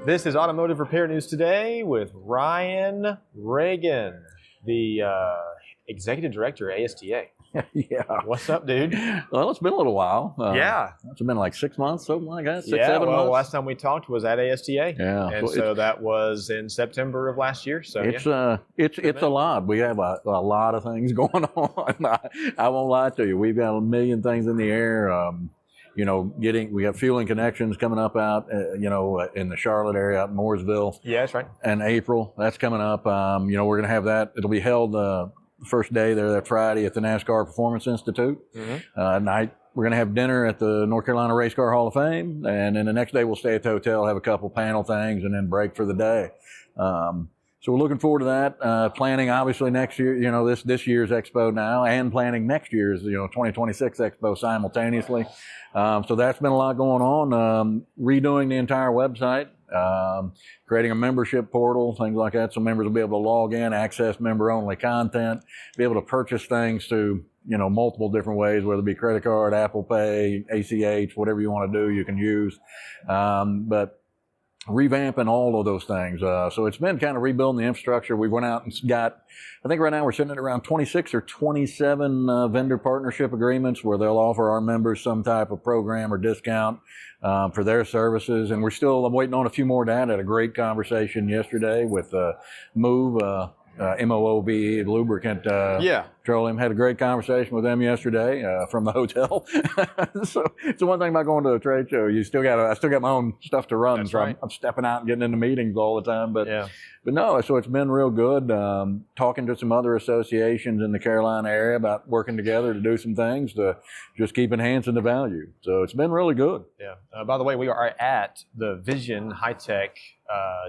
This is Automotive Repair News Today with Ryan Ragan, the Executive Director at ASTA. Yeah. What's up, dude? Well, it's been a little while. Yeah. It's been like 6 months, something like that. 7 well, months. last time we talked was at ASTA. Yeah. And so that was in September of last year. So it's a lot. We have a lot of things going on. I won't lie to you. We've got a million things in the air. We have fueling connections coming up out, in the Charlotte area, out in Mooresville. Yeah, that's right. In April, that's coming up. We're going to have that. It'll be held the first day there that Friday at the NASCAR Performance Institute. Mm-hmm. Night we're going to have dinner at the North Carolina Race Car Hall of Fame, and then the next day we'll stay at the hotel, have a couple panel things, and then break for the day. So we're looking forward to that. Planning obviously next year, this year's expo now, and planning next year's 2026 expo simultaneously. So that's been a lot going on. Redoing the entire website, creating a membership portal, things like that, so members will be able to log in, access member-only content, be able to purchase things through multiple different ways, whether it be credit card, Apple Pay, ACH, whatever you want to do, you can use. But revamping all of those things. So it's been kind of rebuilding the infrastructure. We went out and got, I think right now we're sitting at around 26 or 27 vendor partnership agreements where they'll offer our members some type of program or discount for their services. And I'm waiting on a few more to add. I had a great conversation yesterday with Move, MOOVE, lubricant petroleum. Had a great conversation with them yesterday from the hotel. So it's the one thing about going to a trade show. I still got my own stuff to run. That's so right. I'm stepping out and getting into meetings all the time. But no, so it's been real good. Talking to some other associations in the Carolina area about working together to do some things to just keep enhancing the value. So it's been really good. Yeah. By the way, we are at the Vision High Tech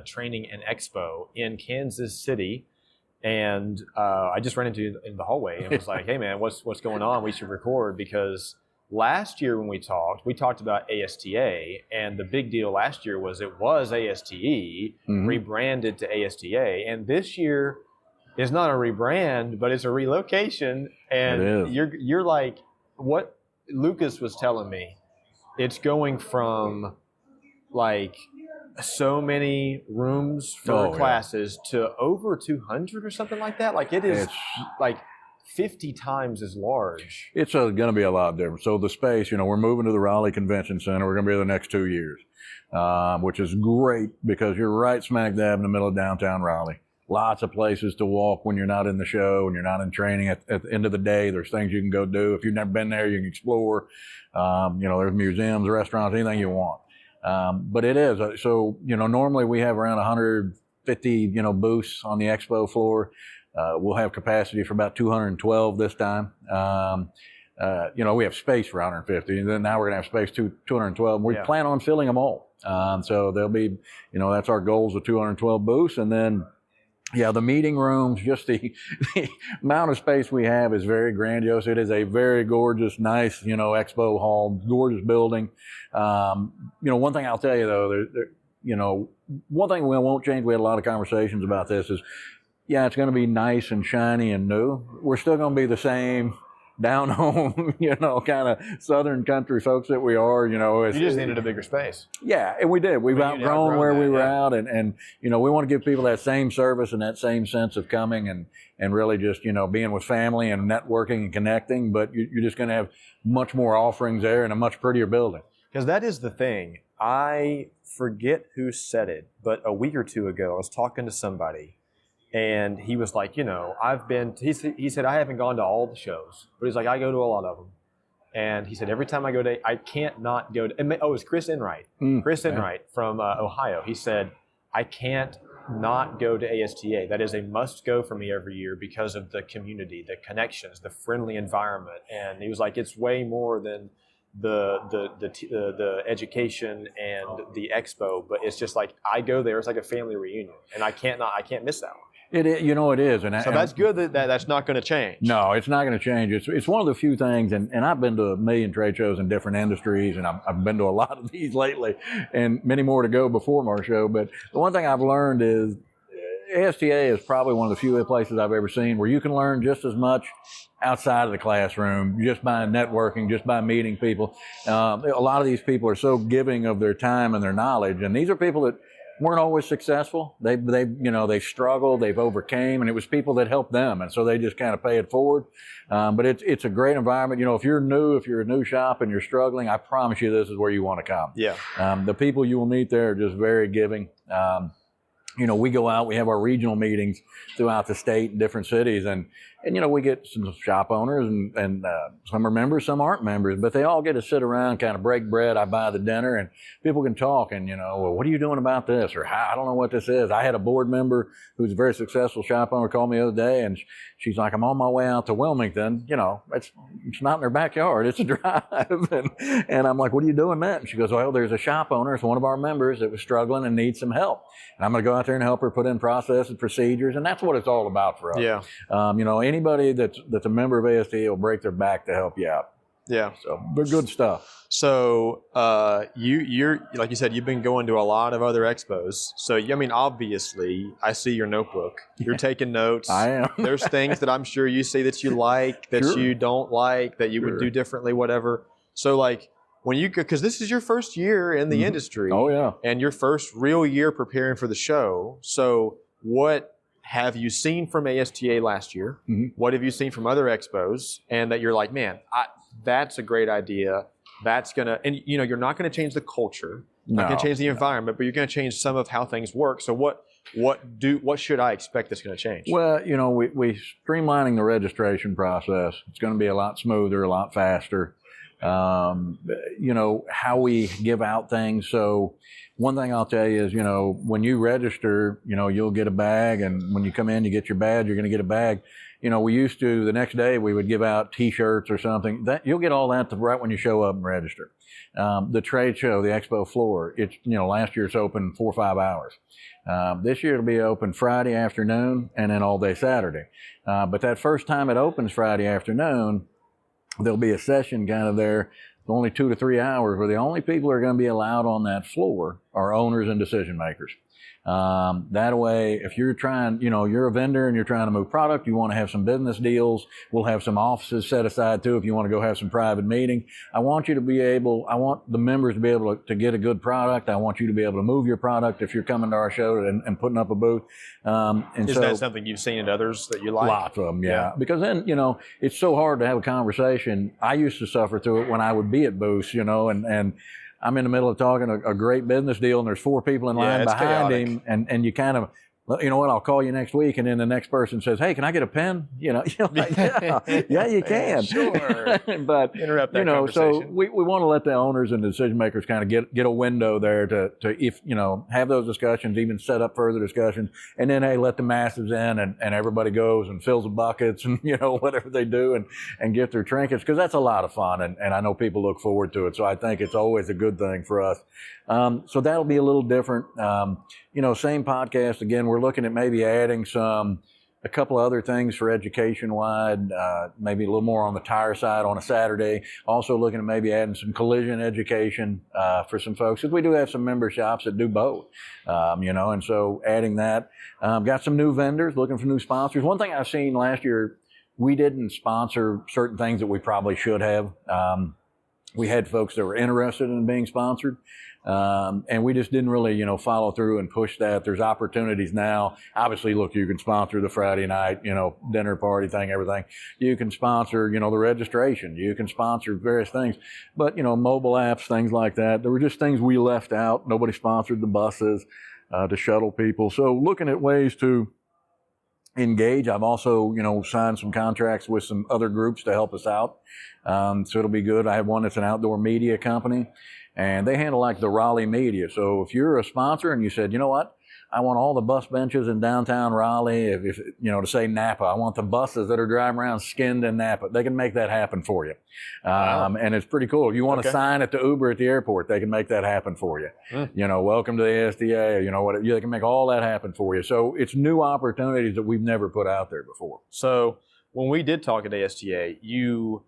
Training and Expo in Kansas City. And I just ran into you in the hallway and was like, hey, man, what's going on? We should record, because last year when we talked about ASTA, and the big deal last year was it was ASTE, rebranded to ASTA. And this year is not a rebrand, but it's a relocation. And you're like, what Lucas was telling me, it's going from like so many rooms for classes to over 200 or something like that. Like it's like 50 times as large. It's going to be a lot different. So the space, we're moving to the Raleigh Convention Center. We're going to be there the next 2 years, which is great because you're right smack dab in the middle of downtown Raleigh. Lots of places to walk when you're not in the show and you're not in training. At the end of the day, there's things you can go do. If you've never been there, you can explore. There's museums, restaurants, anything you want. But it is. So, normally we have around 150, booths on the expo floor. We'll have capacity for about 212 this time. We have space for 150, and then now we're going to have space to 212. We plan on filling them all. So there'll be, that's our goals of 212 booths. And then, the meeting rooms, just the amount of space we have is very grandiose. It is a very gorgeous, nice, expo hall, gorgeous building. One thing I'll tell you though, one thing we won't change, we had a lot of conversations about this, is, it's going to be nice and shiny and new. We're still going to be the same down home, kind of southern country folks that we are, You just needed a bigger space. Yeah, and we did. We've outgrown where we were out, and we want to give people that same service and that same sense of coming and really just, being with family and networking and connecting, but you're just going to have much more offerings there and a much prettier building. Because that is the thing. I forget who said it, but a week or two ago, I was talking to somebody, and he was like, he said, I haven't gone to all the shows, but he's like, I go to a lot of them. And he said, every time I go to, I can't not go to, it was Chris Enright. Chris Enright from Ohio. He said, I can't not go to ASTA. That is a must go for me every year because of the community, the connections, the friendly environment. And he was like, it's way more than the education and the expo, but it's just like, I go there, it's like a family reunion, and I can't miss that one. It is. And so that's good that's not going to change. No, it's not going to change. It's one of the few things, and I've been to a million trade shows in different industries, and I've been to a lot of these lately, and many more to go before our show. But the one thing I've learned is ASTA is probably one of the few places I've ever seen where you can learn just as much outside of the classroom, just by networking, just by meeting people. A lot of these people are so giving of their time and their knowledge, and these are people that weren't always successful. They've struggled, they've overcame, and it was people that helped them, and so they just kind of pay it forward. But it's a great environment. If you're a new shop and you're struggling, I promise you this is where you want to come. Yeah. The people you will meet there are just very giving. We go out, we have our regional meetings throughout the state in different cities, and we get some shop owners and some are members, some aren't members, but they all get to sit around, kind of break bread. I buy the dinner and people can talk and, well, what are you doing about this? Or I don't know what this is. I had a board member who's a very successful shop owner call me the other day, and she's like, I'm on my way out to Wilmington. It's not in her backyard. It's a drive. And I'm like, what are you doing then? And she goes, well, there's a shop owner. It's one of our members that was struggling and needs some help. And I'm going to go out there and help her put in processes, procedures. And that's what it's all about for us. Yeah. Anybody that's a member of ASTA will break their back to help you out. Yeah. So they're good stuff. So you're like you said, you've been going to a lot of other expos. So obviously, I see your notebook. You're taking notes. I am. There's things that I'm sure you see that you like, that you don't like, that you would do differently, whatever. So because this is your first year in the industry. Oh yeah. And your first real year preparing for the show. So what have you seen from ASTA last year? What have you seen from other expos? And that you're like, man, that's a great idea. That's and you're not gonna change the culture, not gonna change the environment, but you're gonna change some of how things work. So what should I expect that's gonna change? Well, we streamlining the registration process. It's gonna be a lot smoother, a lot faster. How we give out things. So one thing I'll tell you is, when you register, you'll get a bag, and when you come in, you get your badge, you're going to get a bag. We used to, the next day we would give out t-shirts or something. That you'll get all that right when you show up and register. The trade show, the expo floor, it's, last year it's open 4 or 5 hours. This year it'll be open Friday afternoon and then all day Saturday. But that first time it opens Friday afternoon, there'll be a session kind of there, only 2 to 3 hours, where the only people who are going to be allowed on that floor are owners and decision makers. That way, if you're trying, you're a vendor and you're trying to move product, you want to have some business deals, we'll have some offices set aside too if you want to go have some private meeting. I want the members to be able to get a good product. I want you to be able to move your product if you're coming to our show and putting up a booth. Is that something you've seen in others that you like? Lots of them, yeah. Because then, it's so hard to have a conversation. I used to suffer through it when I would be at booths, and I'm in the middle of talking a great business deal, and there's 4 people in line behind him, and you kind of, you know what, I'll call you next week, and then the next person says, hey, can I get a pen? Like, yeah, you can. Sure. But, interrupt that conversation. So we want to let the owners and the decision makers kind of get a window there to if, have those discussions, even set up further discussions, and then, hey, let the masses in, and everybody goes and fills the buckets and, whatever they do and get their trinkets, because that's a lot of fun, and I know people look forward to it. So I think it's always a good thing for us. So that'll be a little different. Same podcast. Again, we're looking at maybe adding a couple of other things for education wide, maybe a little more on the tire side on a Saturday. Also looking at maybe adding some collision education for some folks, because we do have some member shops that do both, and so adding that. Got some new vendors, looking for new sponsors. One thing I've seen last year, we didn't sponsor certain things that we probably should have. We had folks that were interested in being sponsored. And we just didn't really, follow through and push that. There's opportunities now. Obviously, look, you can sponsor the Friday night, dinner party thing, everything. You can sponsor, the registration. You can sponsor various things. But, mobile apps, things like that. There were just things we left out. Nobody sponsored the buses to shuttle people. So looking at ways to engage. I've also, signed some contracts with some other groups to help us out. So it'll be good. I have one that's an outdoor media company, and they handle like the Raleigh media. So if you're a sponsor and you said, you know what, I want all the bus benches in downtown Raleigh, if to say Napa, I want the buses that are driving around skinned in Napa. They can make that happen for you. Wow. And it's pretty cool. If you want to sign at the Uber at the airport, they can make that happen for you. Welcome to the ASTA, they can make all that happen for you. So it's new opportunities that we've never put out there before. So when we did talk at ASTA, you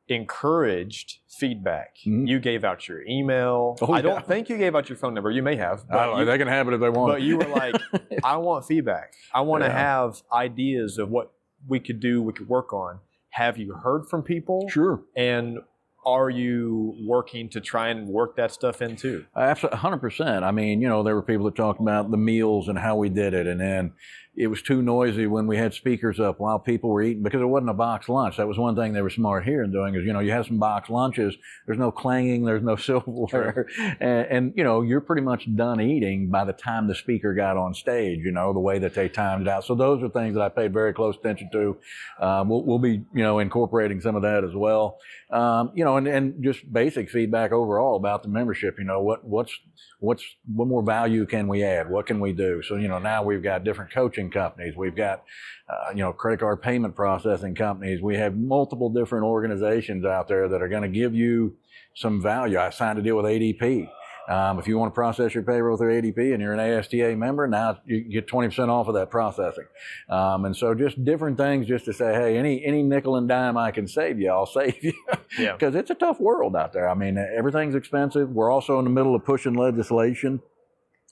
encouraged feedback. Mm-hmm. You gave out your email. I don't think you gave out your phone number. You may have. But they can have it if they want. But you were like, I want feedback. I want to have ideas of what we could do, we could work on. Have you heard from people? Sure. And are you working to try and work that stuff in too? Absolutely, 100%. I mean, there were people that talked about the meals and how we did it, and then it was too noisy when we had speakers up while people were eating, because it wasn't a box lunch. That was one thing they were smart here in doing is, you have some box lunches, there's no clanging, there's no silverware, and you're pretty much done eating by the time the speaker got on stage, the way that they timed out. So those are things that I paid very close attention to. We'll be, incorporating some of that as well. And just basic feedback overall about the membership. What more value can we add? What can we do? So, now we've got different coaching companies. We've got, credit card payment processing companies. We have multiple different organizations out there that are going to give you some value. I signed a deal with ADP. If you want to process your payroll through ADP and you're an ASTA member, now you get 20% off of that processing. And so just different things just to say, hey, any nickel and dime I can save you, I'll save you. Because it's a tough world out there. I mean, everything's expensive. We're also in the middle of pushing legislation.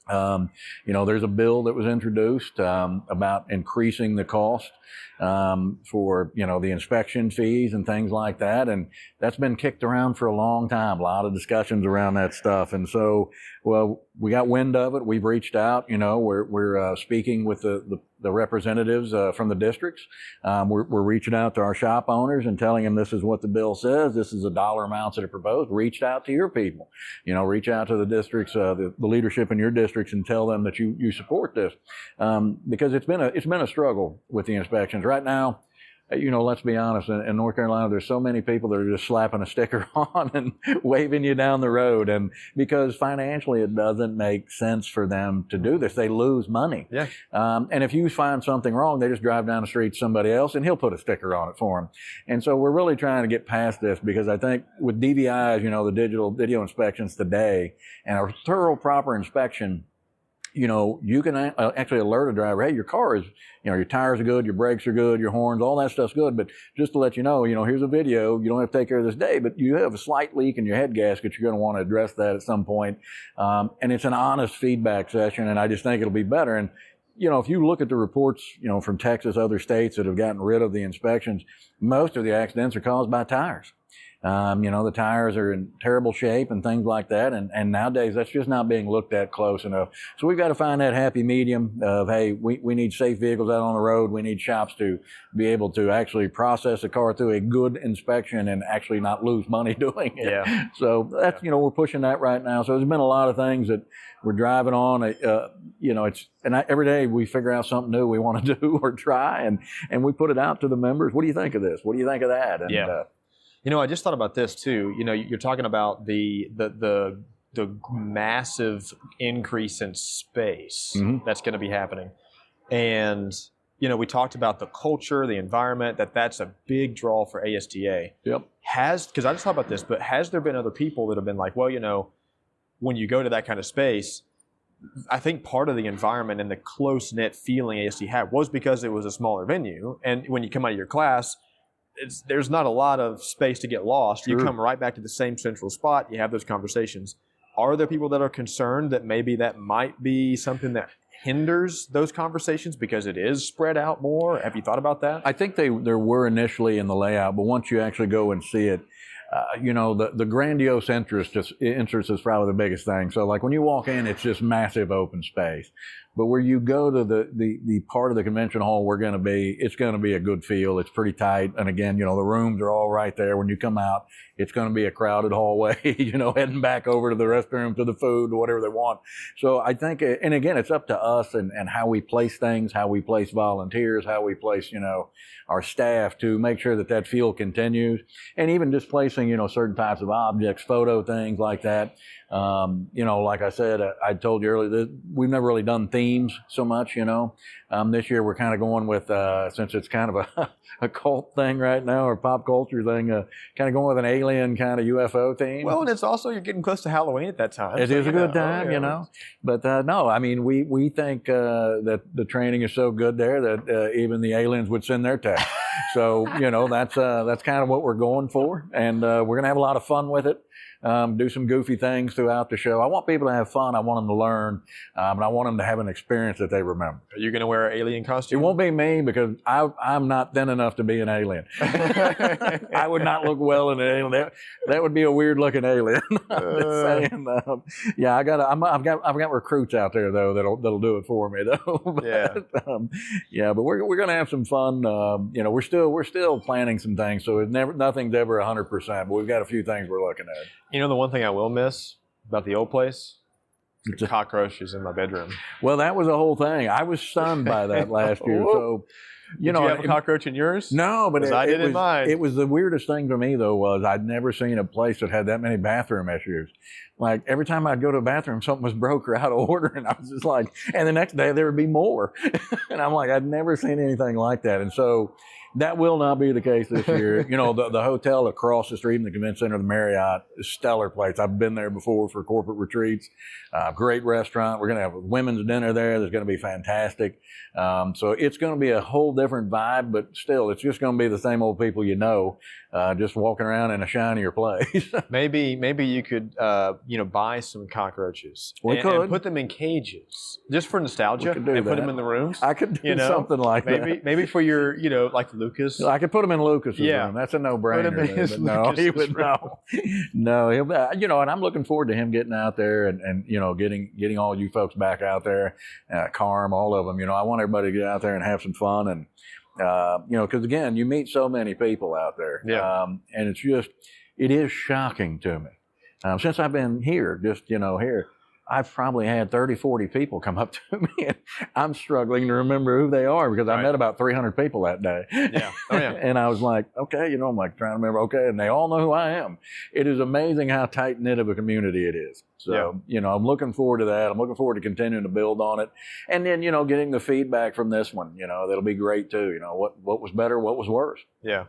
There's a bill that was introduced about increasing the cost for, the inspection fees and things like that. And that's been kicked around for a long time, a lot of discussions around that stuff. And so, well, we got wind of it. We've reached out, we're speaking with the representatives from the districts. We're reaching out to our shop owners and telling them this is what the bill says. This is the dollar amounts that are proposed. Reach out to your people, reach out to the districts, the leadership in your districts, and tell them that you support this. Because it's been a struggle with the inspections right now. Let's be honest, in North Carolina, there's so many people that are just slapping a sticker on and waving you down the road. And because financially it doesn't make sense for them to do this, they lose money. Yeah. And if you find something wrong, they just drive down the street to somebody else and he'll put a sticker on it for them. And so we're really trying to get past this, because I think with DVIs, the digital video inspections today, and a thorough, proper inspection, you can actually alert a driver, hey, your car is, your tires are good, your brakes are good, your horns, all that stuff's good. But just to let you know, here's a video. You don't have to take care of this day, but you have a slight leak in your head gasket. You're going to want to address that at some point. And it's an honest feedback session, and I just think it'll be better. And, if you look at the reports, from Texas, other states that have gotten rid of the inspections, most of the accidents are caused by tires. The tires are in terrible shape and things like that. And nowadays that's just not being looked at close enough. So we've got to find that happy medium of, hey, we need safe vehicles out on the road. We need shops to be able to actually process a car through a good inspection and actually not lose money doing it. Yeah. So that's, we're pushing that right now. So there's been a lot of things that we're driving on. Every day we figure out something new we want to do or try, and we put it out to the members. What do you think of this? What do you think of that? And, I just thought about this too. You're talking about the massive increase in space that's going to be happening. And, we talked about the culture, the environment, that's a big draw for ASTA. Yep. Because I just thought about this, but has there been other people that have been like, well, when you go to that kind of space, I think part of the environment and the close-knit feeling ASTA had was because it was a smaller venue. And when you come out of your class, there's not a lot of space to get lost. Sure. You come right back to the same central spot. You have those conversations. Are there people that are concerned that maybe that might be something that hinders those conversations because it is spread out more? Have you thought about that? I think there were initially in the layout, but once you actually go and see it, the grandiose interest is probably the biggest thing. So like when you walk in, it's just massive open space. But where you go to the part of the convention hall it's going to be a good feel. It's pretty tight. And again, the rooms are all right there. When you come out, it's going to be a crowded hallway, heading back over to the restroom, to the food, to whatever they want. So I think, and again, it's up to us and how we place things, how we place volunteers, how we place, our staff to make sure that feel continues. And even just placing, certain types of objects, photo things like that. Like I said, I told you earlier that we've never really done themes so much, This year we're kind of going with, since it's kind of a cult thing right now, or pop culture thing, kind of going with an alien kind of UFO theme. Well, and it's also, you're getting close to Halloween at that time. It is a good time, But no, I mean, we think that the training is so good there that even the aliens would send their tech. So, that's kind of what we're going for. And we're going to have a lot of fun with it. Do some goofy things throughout the show. I want people to have fun. I want them to learn. And I want them to have an experience that they remember. Are you going to wear an alien costume? It won't be me because I'm not thin enough to be an alien. I would not look well in an alien. That would be a weird looking alien. I'm just saying. Yeah, I've got recruits out there though that'll do it for me though. But we're going to have some fun. We're still planning some things, so nothing's ever 100%. But we've got a few things we're looking at. The one thing I will miss about the old place? The cockroaches in my bedroom. Well, that was a whole thing. I was stunned by that last year. So, Did you have a cockroach in yours? No, but I did in mine. It was the weirdest thing for me though was I'd never seen a place that had that many bathroom issues. Like every time I'd go to a bathroom, something was broke or out of order, and I was just like, and the next day there would be more, and I'm like, I'd never seen anything like that, and so. That will not be the case this year. The hotel across the street in the convention center, the Marriott, is a stellar place. I've been there before for corporate retreats. Great restaurant. We're going to have a women's dinner there. That's going to be fantastic. So it's going to be a whole different vibe, but still, it's just going to be the same old people just walking around in a shinier place. Maybe you could, buy some cockroaches. And put them in cages, just for nostalgia, and put them in the rooms. I could do something like that. Maybe for your, like Lucas. I could put him in Lucas's room. That's a no-brainer. No, he would no. No, he'll. And I'm looking forward to him getting out there and getting all you folks back out there, Carm, all of them. I want everybody to get out there and have some fun and. Because again, you meet so many people out there, and it is shocking to me. Since I've been here, here, I've probably had 30, 40 people come up to me, and I'm struggling to remember who they are because I met about 300 people that day. Yeah. Oh, yeah. And I was like, okay, I'm like trying to remember, okay, and they all know who I am. It is amazing how tight-knit of a community it is. So, I'm looking forward to that. I'm looking forward to continuing to build on it. And then, getting the feedback from this one, that'll be great too. What was better, what was worse. Yeah.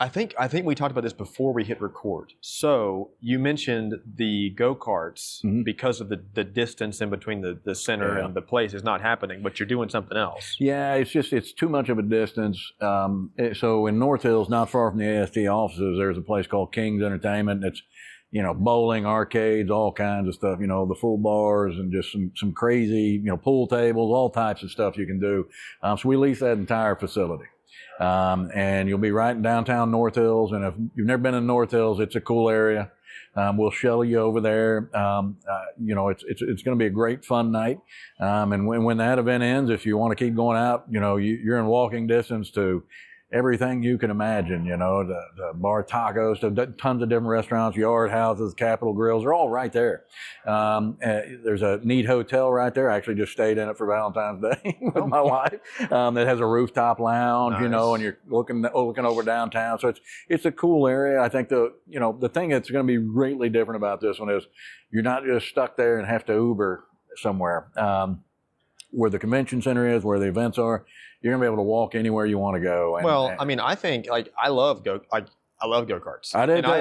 I think we talked about this before we hit record. So you mentioned the go-karts because of the distance in between the center and the place is not happening, but you're doing something else. Yeah, it's too much of a distance. So in North Hills, not far from the ASTA offices, there's a place called King's Entertainment. It's bowling, arcades, all kinds of stuff, the full bars and just some crazy, pool tables, all types of stuff you can do. So we lease that entire facility. And you'll be right in downtown North Hills. And if you've never been in North Hills, it's a cool area. We'll shuttle you over there. It's going to be a great fun night. And when that event ends, if you want to keep going out, you're in walking distance to everything you can imagine, the bar tacos, tons of different restaurants, yard houses, Capitol Grills are all right there. There's a neat hotel right there. I actually just stayed in it for Valentine's Day with my wife. That has a rooftop lounge, and you're looking over downtown. So it's a cool area. I think the thing that's going to be greatly different about this one is you're not just stuck there and have to Uber somewhere. Where the convention center is, where the events are, you're gonna be able to walk anywhere you want to go. I think I love go-karts. I did too.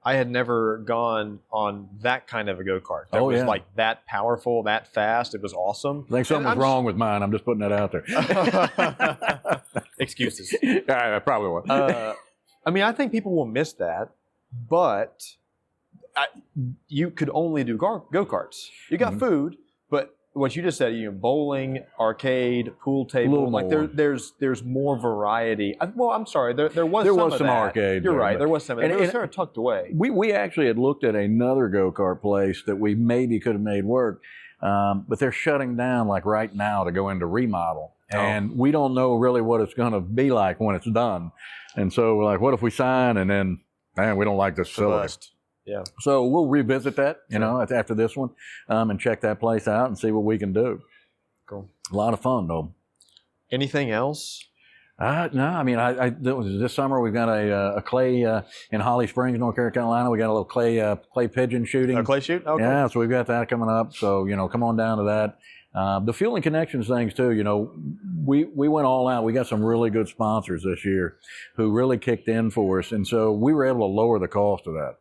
I had never gone on that kind of a go-kart. That was like that powerful, that fast. It was awesome. I think something was wrong with mine. I'm just putting that out there. Excuses. I probably was. I think people will miss that, but you could only do go-karts. You got food, but what you just said, bowling, arcade, pool table, like there's more variety. Well, I'm sorry, there was some arcade. You're right, there was some. And it was sort of tucked away. We actually had looked at another go-kart place that we maybe could have made work, but they're shutting down like right now to go into remodel, and we don't know really what it's going to be like when it's done. And so we're like, what if we sign and then, man, we don't like this facility. Yeah. So we'll revisit that, after this one, and check that place out and see what we can do. Cool. A lot of fun, though. Anything else? No, this summer we've got a clay in Holly Springs, North Carolina. We got a little clay pigeon shooting. A clay shoot? Okay. Yeah, so we've got that coming up. So, come on down to that. The Fueling Connections things too, we went all out. We got some really good sponsors this year who really kicked in for us. And so we were able to lower the cost of that.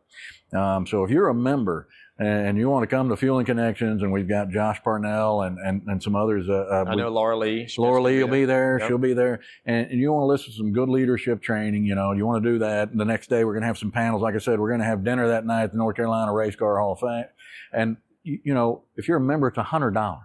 So if you're a member, and you want to come to Fueling Connections, and we've got Josh Parnell and some others. I know Laura Lee. Laura Lee will be there. Yep. She'll be there. And you want to listen to some good leadership training. You want to do that. And the next day, we're going to have some panels. Like I said, we're going to have dinner that night at the North Carolina Race Car Hall of Fame. And, if you're a member, it's $100.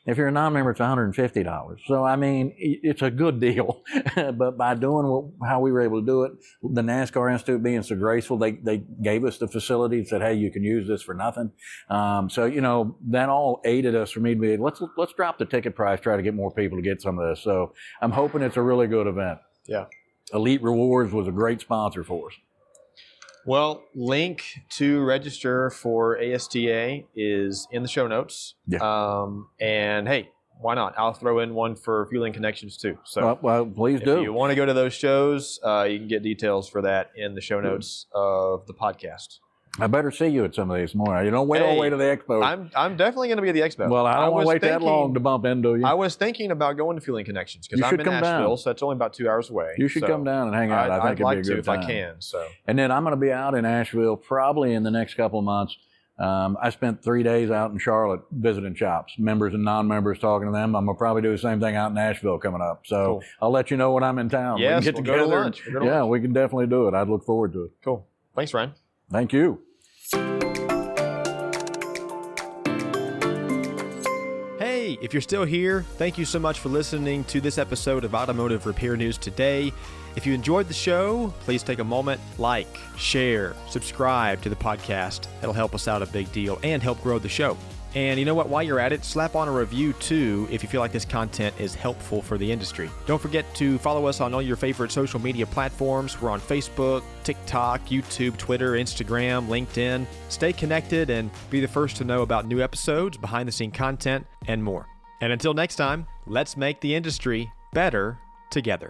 If you're a non-member, it's $150. So, I mean, it's a good deal. But by doing how we were able to do it, the NASCAR Institute being so graceful, they gave us the facility and said, hey, you can use this for nothing. So, that all aided us for me to be, let's drop the ticket price, try to get more people to get some of this. So I'm hoping it's a really good event. Yeah. Elite Rewards was a great sponsor for us. Well, link to register for ASTA is in the show notes. Yeah. And hey, why not? I'll throw in one for Fueling Connections too. So well, please do. If you want to go to those shows, you can get details for that in the show notes of the podcast. I better see you at some of these more. You don't wait all the way to the expo. I'm definitely going to be at the expo. Well, I don't want to wait that long to bump into you. I was thinking about going to Fueling Connections because I'm in Nashville, so it's only about 2 hours away. You should come down and hang out. I think it'd be a good time. If I can. So. And then I'm going to be out in Asheville probably in the next couple of months. I spent 3 days out in Charlotte visiting shops, members and non-members, talking to them. I'm going to probably do the same thing out in Nashville coming up. So cool. I'll let you know when I'm in town. Yes, we can get we'll together. Go to lunch. We'll go to lunch. We can definitely do it. I'd look forward to it. Cool. Thanks, Ryan. Thank you. Hey, if you're still here, thank you so much for listening to this episode of Automotive Repair News Today. If you enjoyed the show, please take a moment, like, share, subscribe to the podcast. It'll help us out a big deal and help grow the show. And you know what? While you're at it, slap on a review too if you feel like this content is helpful for the industry. Don't forget to follow us on all your favorite social media platforms. We're on Facebook, TikTok, YouTube, Twitter, Instagram, LinkedIn. Stay connected and be the first to know about new episodes, behind-the-scene content, and more. And until next time, let's make the industry better together.